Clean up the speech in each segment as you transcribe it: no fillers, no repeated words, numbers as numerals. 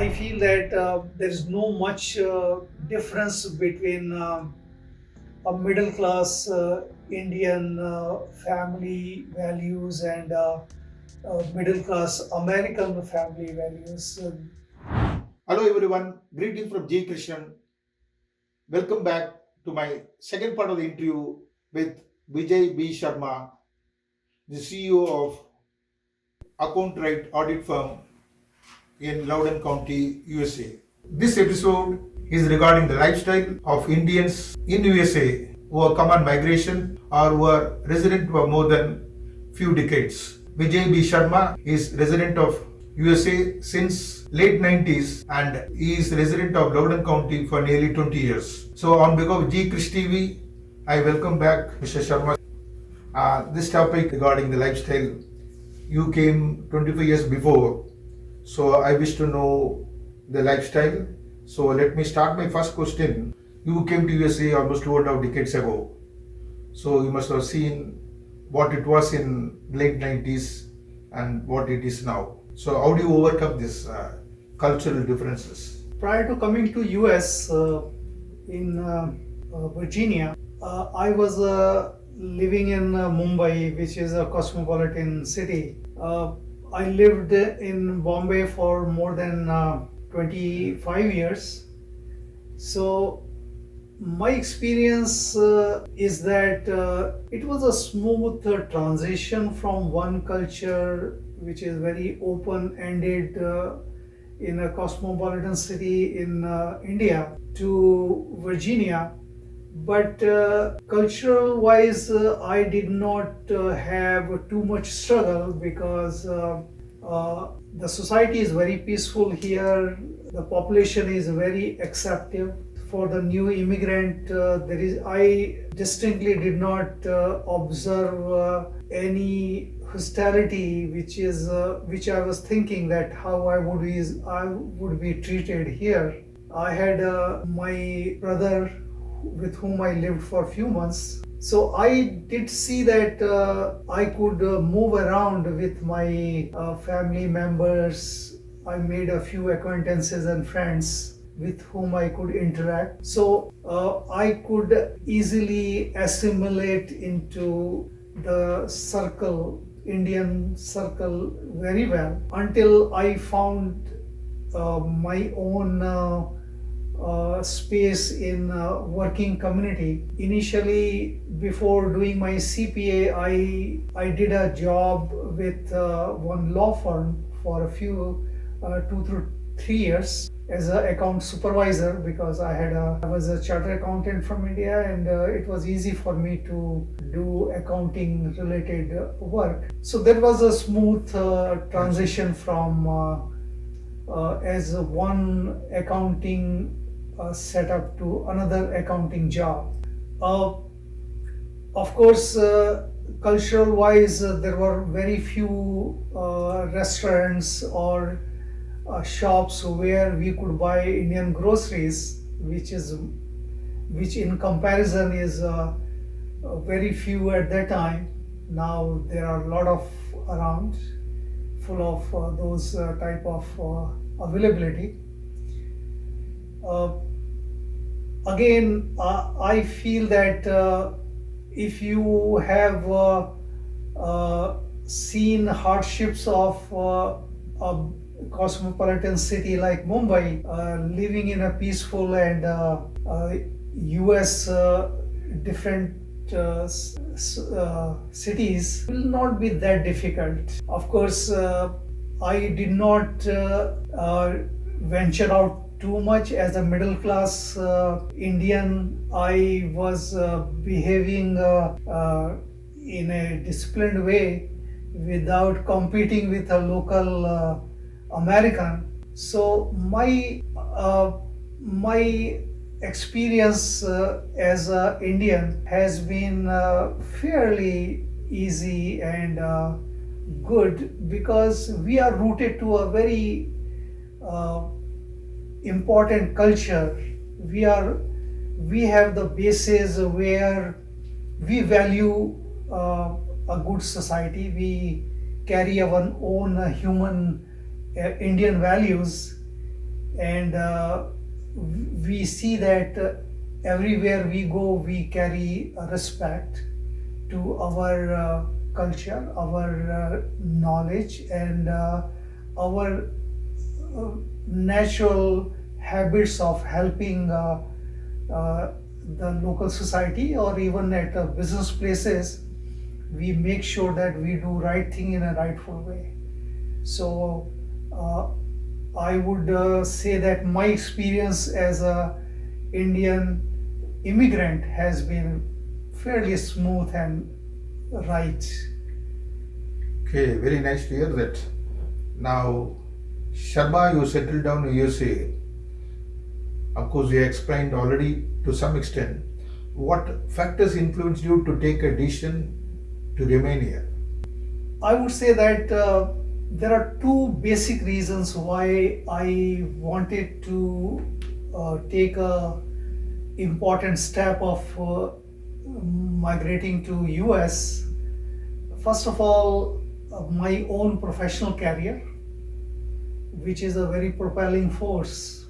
I feel that there is no much difference between a middle class Indian family values and middle class American family values. Hello everyone, greeting from J Krishnan. Welcome back to my second part of the interview with Vijay B Sharma, the CEO of Account Right Audit Firm in Loudoun County, USA. This episode is regarding the lifestyle of Indians in USA who have come on migration or who are resident for more than few decades. Vijay B Sharma is resident of USA since late 90s and he is resident of Loudoun County for nearly 20 years. So on behalf of KRISH TV, I welcome back Mr. Sharma. This topic regarding the lifestyle, you came 25 years before, so I wish to know the lifestyle. So let me start my first question. You came to USA almost 2.5 decades ago, so you must have seen what it was in late 90s and what it is now. So how do you overcome these cultural differences? Prior to coming to US in Virginia, I was living in Mumbai, which is a cosmopolitan city. I lived in Bombay for more than 25 years. So my experience is that it was a smooth transition from one culture which is very open-ended in a cosmopolitan city in India to Virginia. But cultural wise, I did not have too much struggle because the society is very peaceful here. The population is very accepting. For the new immigrant, I distinctly did not observe any hostility, which I was thinking that how I would be treated here. I had my brother with whom I lived for a few months. So I did see that I could move around with my family members. I made a few acquaintances and friends with whom I could interact. So I could easily assimilate into the Indian circle very well until I found my own space in working community. Initially, before doing my CPA, I did a job with one law firm for a few 2 through 3 years as an account supervisor because I was a chartered accountant from India and it was easy for me to do accounting related work. So there was a smooth transition from as one accounting setup to another accounting job. Of course, cultural wise, there were very few restaurants or shops where we could buy Indian groceries, which in comparison is very few at that time. Now there are a lot of around, full of those type of availability. Again, I feel that if you have seen hardships of a cosmopolitan city like Mumbai, living in a peaceful and US different cities will not be that difficult. Of course, I did not venture out too much as a middle class Indian. I was behaving in a disciplined way without competing with a local American. So my experience as an Indian has been fairly easy and good because we are rooted to a very important culture. We have the basis where we value a good society. We carry our own human Indian values, and we see that everywhere we go, we carry a respect to our culture, our knowledge, and our natural habits of helping the local society, or even at business places. We make sure that we do right thing in a rightful way. So I would say that my experience as a Indian immigrant has been fairly smooth and right. Okay, very nice to hear that. Now, Sharma, you settled down in USA. Of course, you explained already to some extent. What factors influenced you to take a decision to remain here? I would say that there are two basic reasons why I wanted to take a important step of migrating to US. First of all, my own professional career, which is a very propelling force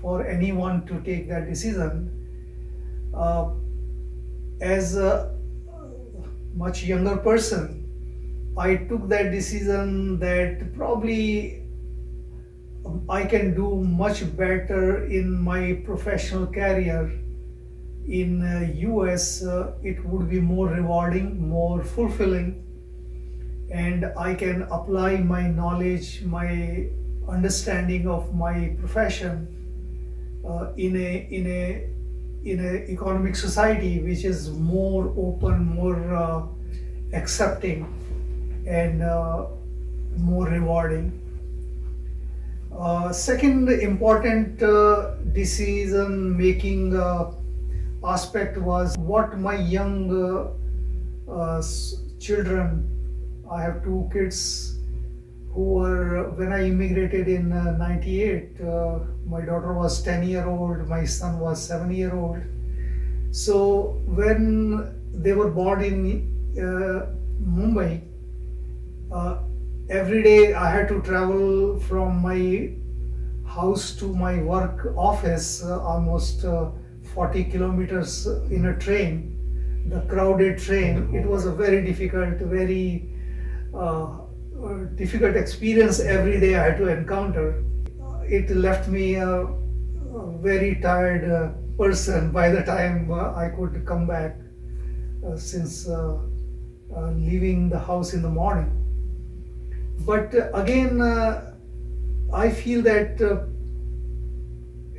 for anyone to take that decision. As a much younger person, I took that decision that probably I can do much better in my professional career in US. It would be more rewarding, more fulfilling, and I can apply my knowledge, my understanding of my profession in a economic society which is more open, more accepting, and more rewarding. Second important decision making aspect was what my young children, I have two kids who were, when I immigrated in 98, my daughter was 10-year-old, my son was 7-year-old. So when they were born in Mumbai, every day I had to travel from my house to my work office, almost 40 kilometers in a train, the crowded train. It was a very very difficult experience every day I had to encounter. It left me a very tired person by the time I could come back, since leaving the house in the morning. But again, I feel that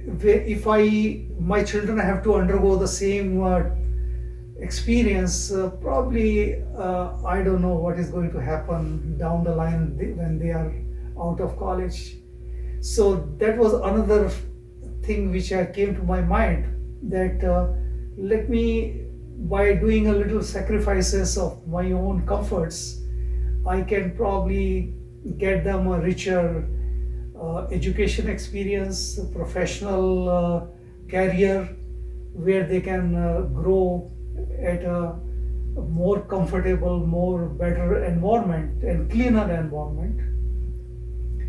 if my children have to undergo the same experience, probably I don't know what is going to happen down the line when they are out of college. So that was another thing which came to my mind, that let me, by doing a little sacrifices of my own comforts, I can probably get them a richer education experience, professional career, where they can grow at a more comfortable, more better environment and cleaner environment.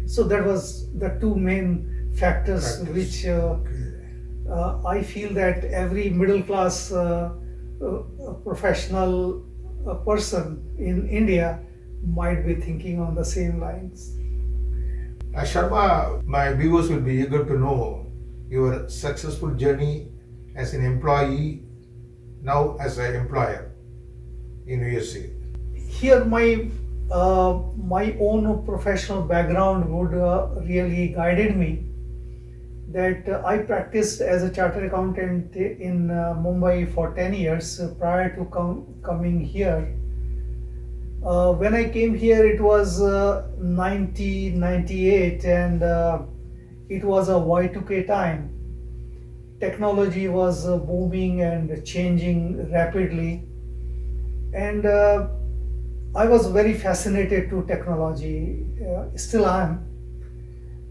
So that was the two main factors which I feel that every middle class professional person in India might be thinking on the same lines. Sharma, my viewers will be eager to know your successful journey as an employee, now as an employer in USA. Here, my own professional background would really guided me. That I practiced as a chartered accountant in Mumbai for 10 years prior to coming here. When I came here, it was 1998, and it was a Y2K time. Technology was booming and changing rapidly, and I was very fascinated to technology, still am.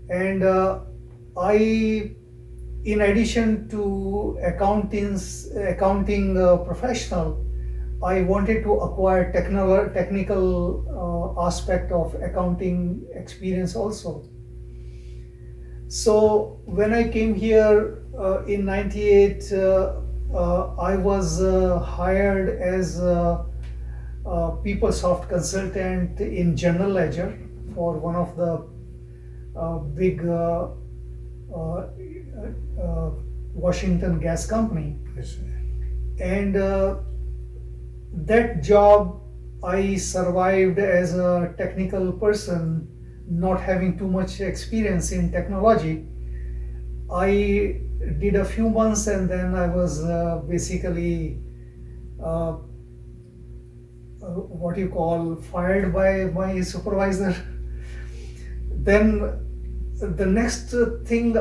And I, in addition to accounting professional, I wanted to acquire technical aspect of accounting experience also. So when I came here in '98, I was hired as PeopleSoft consultant in General Ledger for one of the big uh, Washington gas company. Yes. And that job I survived as a technical person, not having too much experience in technology. I did a few months and then I was basically what you call fired by my supervisor. Then the next thing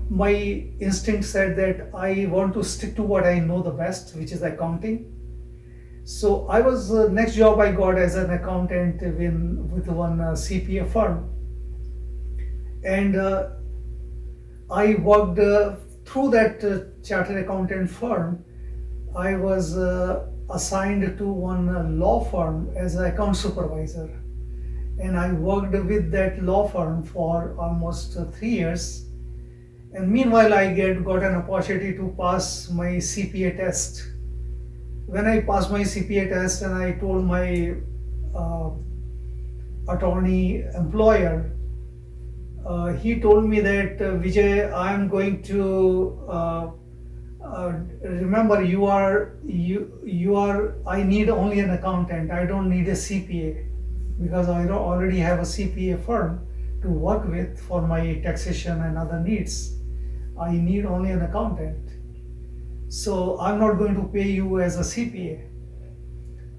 my instinct said that I want to stick to what I know the best, which is accounting. So I was next job I got as an accountant with one CPA firm, and I worked through that chartered accountant firm. I was assigned to one law firm as an account supervisor, and I worked with that law firm for almost 3 years. And meanwhile, I got an opportunity to pass my CPA test. When I passed my CPA test and I told my attorney employer, he told me that Vijay, I'm going to remember I need only an accountant. I don't need a CPA because I already have a CPA firm to work with for my taxation and other needs. I need only an accountant. So I'm not going to pay you as a CPA.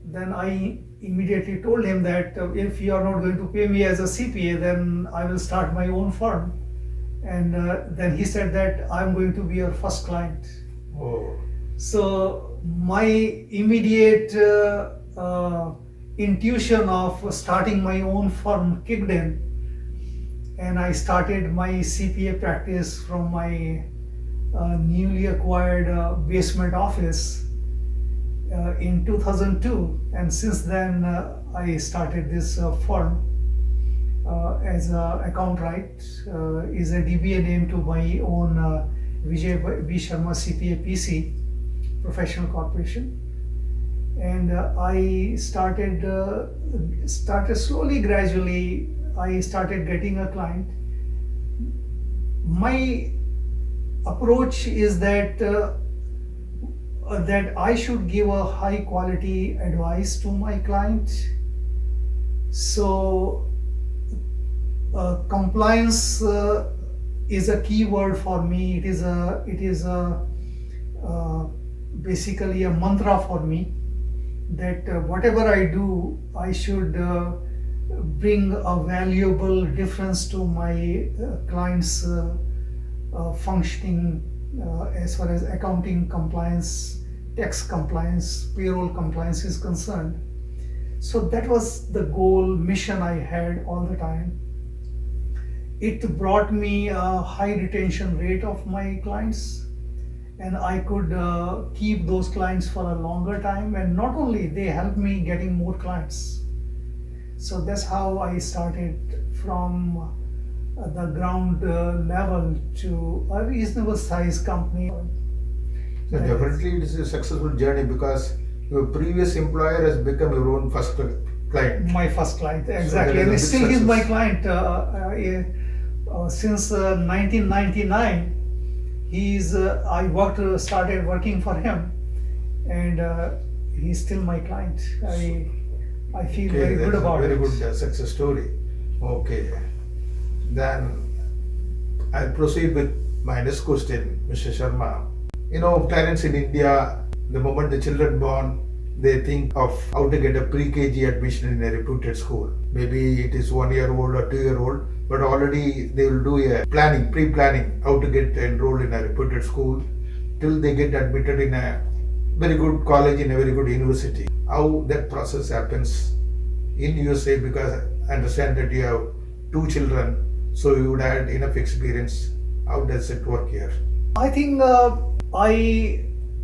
Then I immediately told him that if you are not going to pay me as a CPA, then I will start my own firm. And then he said that I'm going to be your first client. Oh. So my immediate intuition of starting my own firm kicked in, and I started my CPA practice from my newly acquired basement office in 2002, and since then I started this firm as account right is a DBA name to my own Vijay B Sharma CPA PC professional corporation. And I started slowly, gradually, I started getting a client. My approach is that that I should give a high quality advice to my client. So compliance is a key word for me. It is basically a mantra for me, that whatever I do, I should bring a valuable difference to my clients' functioning as far as accounting compliance, tax compliance, payroll compliance is concerned. So that was the goal, mission I had all the time. It brought me a high retention rate of my clients, and I could keep those clients for a longer time, and not only they helped me getting more clients. So that's how I started from the ground level to a reasonable size company. So definitely it is a successful journey because your previous employer has become your own first client. My first client, exactly, So and still he's success. my client since 1999. I started working for him, and he's still my client. I feel very good about very it. good success story. Okay, then I'll proceed with my next question, Mr. Sharma. You know, parents in India, the moment the children born, they think of how to get a pre-KG admission in a reputed school. Maybe it is 1 year old or 2 year old, but already they will do a planning, pre-planning, how to get enrolled in a reputed school till they get admitted in a very good college, in a very good university. How that process happens in USA, because I understand that you have 2 children, so you would have enough experience. How does it work here? I think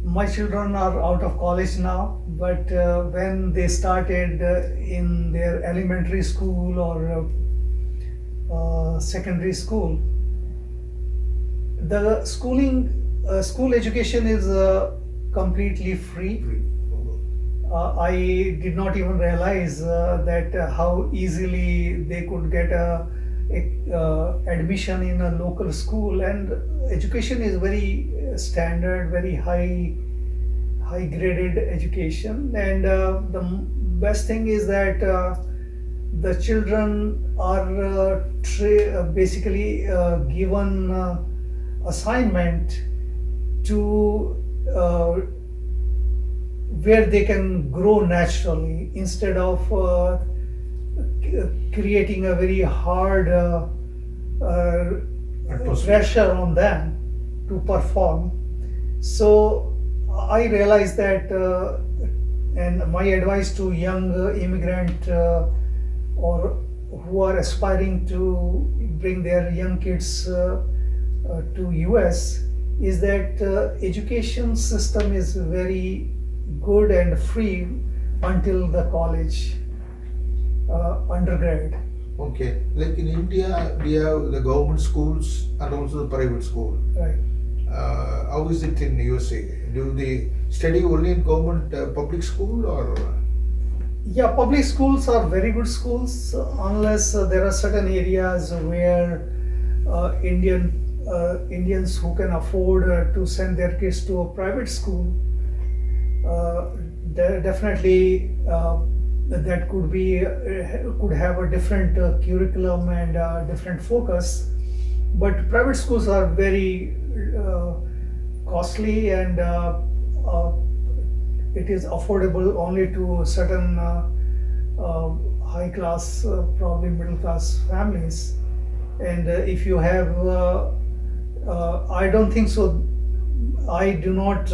my children are out of college now, but when they started in their elementary school or secondary school, The school education is completely free. Free. I did not even realize that how easily they could get a admission in a local school, and education is very standard, very high graded education, and best thing is that the children are basically given assignment to where they can grow naturally instead of creating a very hard pressure on them to perform. So I realized that, and my advice to young immigrant or who are aspiring to bring their young kids to US is that education system is very good and free until the college undergrad. Okay, like in India, we have the government schools and also the private school. Right. How is it in USA? Do they study only in government public school or? Yeah, public schools are very good schools unless there are certain areas where Indians who can afford to send their kids to a private school. Definitely that could have a different curriculum and different focus, but private schools are very costly, and it is affordable only to certain high class, probably middle class families. And if you have I don't think so. I do not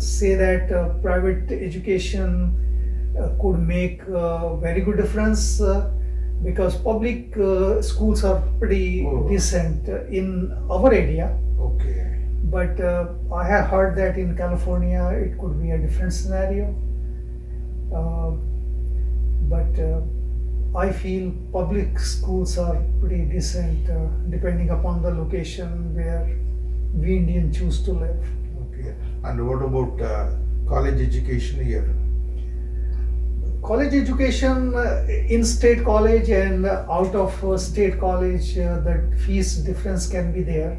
say that private education could make a very good difference because public schools are pretty decent in our area. Okay. But I have heard that in California it could be a different scenario. But I feel public schools are pretty decent depending upon the location where we Indians choose to live. Okay. And what about college education here? College education in state college and out of state college, the fees difference can be there.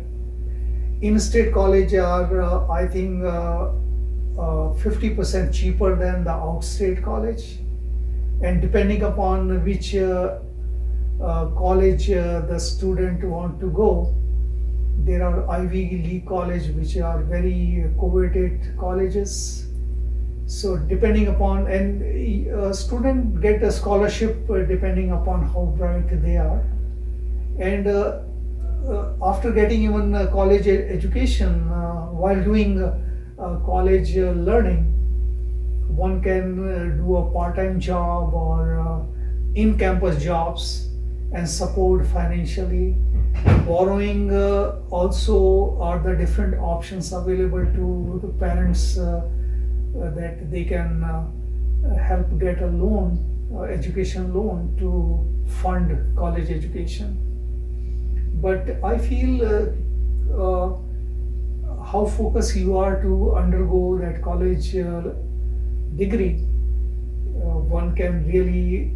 In state college are I think 50% cheaper than the outstate college, and depending upon which college the student want to go, there are Ivy League college which are very coveted colleges. So depending upon, and a student get a scholarship depending upon how bright they are, and after getting even college education, while doing college learning, one can do a part-time job or in-campus jobs and support financially. Borrowing also are the different options available to the parents that they can help get a loan, education loan to fund college education. But I feel how focused you are to undergo that college degree, one can really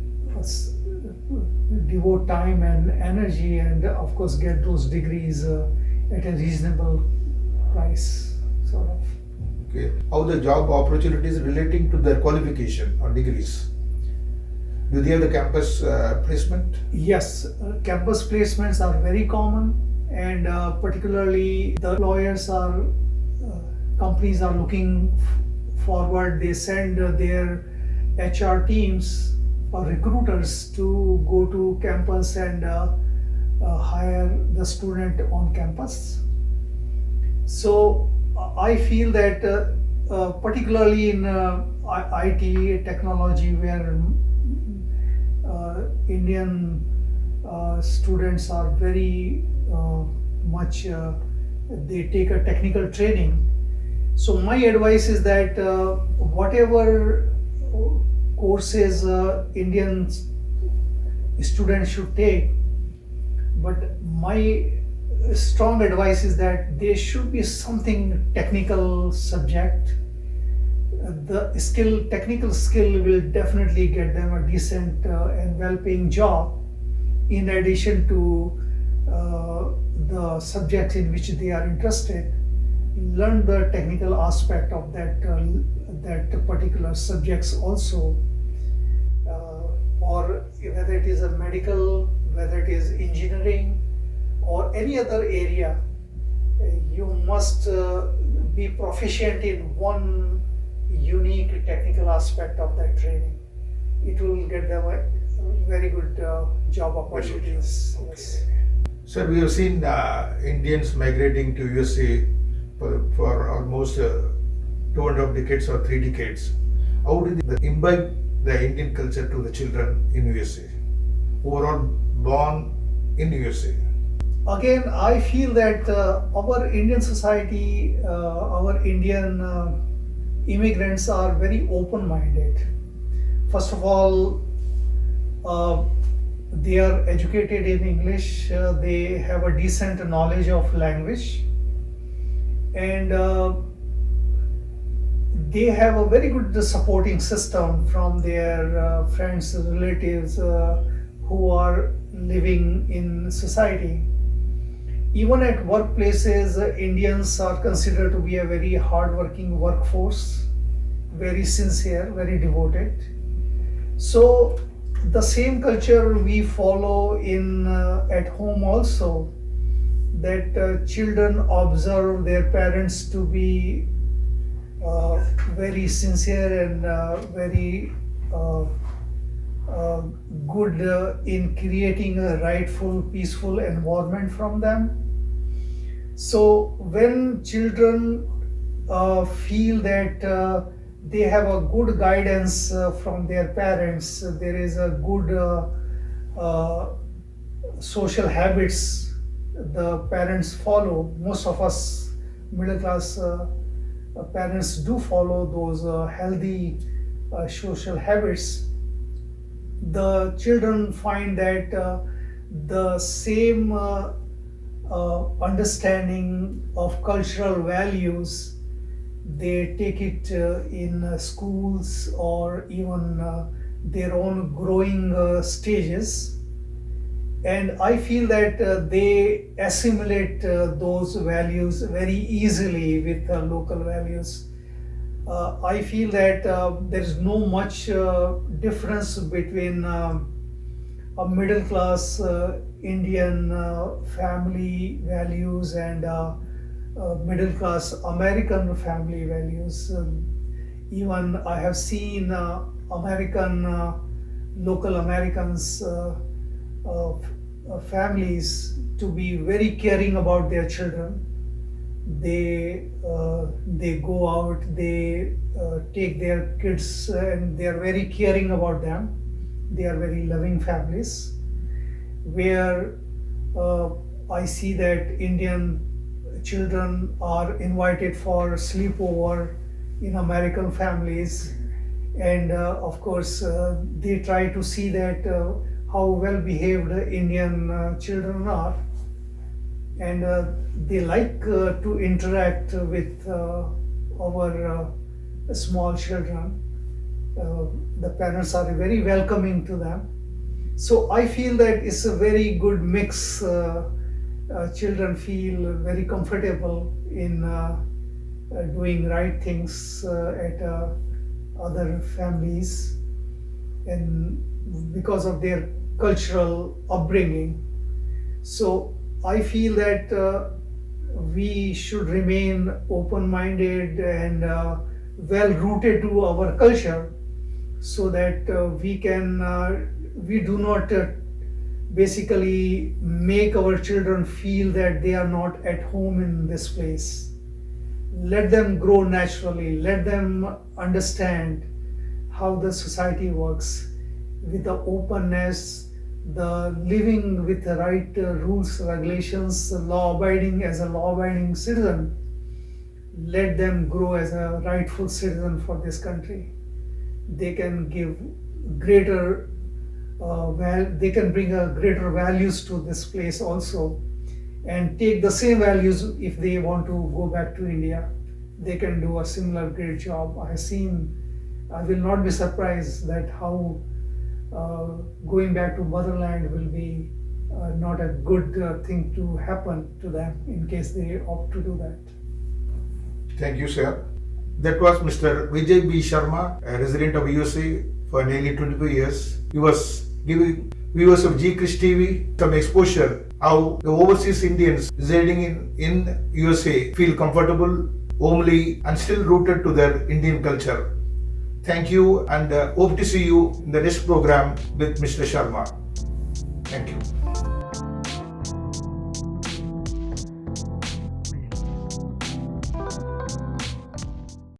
devote time and energy and of course get those degrees at a reasonable price, sort of. Okay. How the job opportunities relating to their qualification or degrees? Do they have the campus placement? Yes, campus placements are very common, and particularly the employers are, companies are looking forward. They send their HR teams or recruiters to go to campus and hire the student on campus. So I feel that particularly in IT technology, where Indian students are very much, they take a technical training. So my advice is that whatever courses Indian students should take, but my strong advice is that there should be something technical subject. Technical skill will definitely get them a decent and well-paying job, in addition to the subjects in which they are interested. Learn the technical aspect of that particular subjects also, or whether it is a medical, whether it is engineering, or any other area. You must be proficient in one unique technical aspect of that training. It will get them a very good job opportunities. Yes. Sir, we have seen Indians migrating to USA for almost 2.5 decades or 3 decades. How did they imbibe the Indian culture to the children in USA, who were all born in USA? Again, I feel that our Indian society, our Indian immigrants are very open-minded. First of all, they are educated in English, they have a decent knowledge of language, and they have a very good supporting system from their friends, relatives who are living in society. Even at workplaces, Indians are considered to be a very hard-working workforce, very sincere, very devoted. So the same culture we follow in at home also, that children observe their parents to be very sincere and very good in creating a rightful, peaceful environment from them. So when children feel that they have a good guidance from their parents, there is a good social habits the parents follow. Most of us middle class parents do follow those healthy social habits. The children find that the same understanding of cultural values, they take it in schools or even their own growing stages. And I feel that they assimilate those values very easily with local values. I feel that there is no much difference between a middle class Indian family values and middle class American family values. Even I have seen local Americans families to be very caring about their children. They go out, they take their kids, and they are very caring about them. They are very loving families. Where I see that Indian children are invited for sleepover in American families, and of course they try to see that how well behaved Indian children are, and they like to interact with our small children. The parents are very welcoming to them. So I feel that it's a very good mix. Children feel very comfortable in doing right things at other families, and because of their cultural upbringing. So I feel that we should remain open-minded and well-rooted to our culture, so that we do not basically make our children feel that they are not at home in this place. Let them grow naturally, let them understand how the society works with the openness, the living with the right rules, regulations, law-abiding as a law-abiding citizen. Let them grow as a rightful citizen for this country. They can give greater they can bring a greater values to this place also, and take the same values. If they want to go back to India, they can do a similar great job. I will not be surprised that how going back to motherland will be not a good thing to happen to them in case they opt to do that. Thank you, sir. That was Mr. Vijay B Sharma, a resident of USA for nearly 25 years. He was giving viewers of KRISH TV some exposure how the overseas Indians residing in USA feel comfortable, homely, and still rooted to their Indian culture. Thank you, and hope to see you in the next program with Mr. Sharma. Thank you.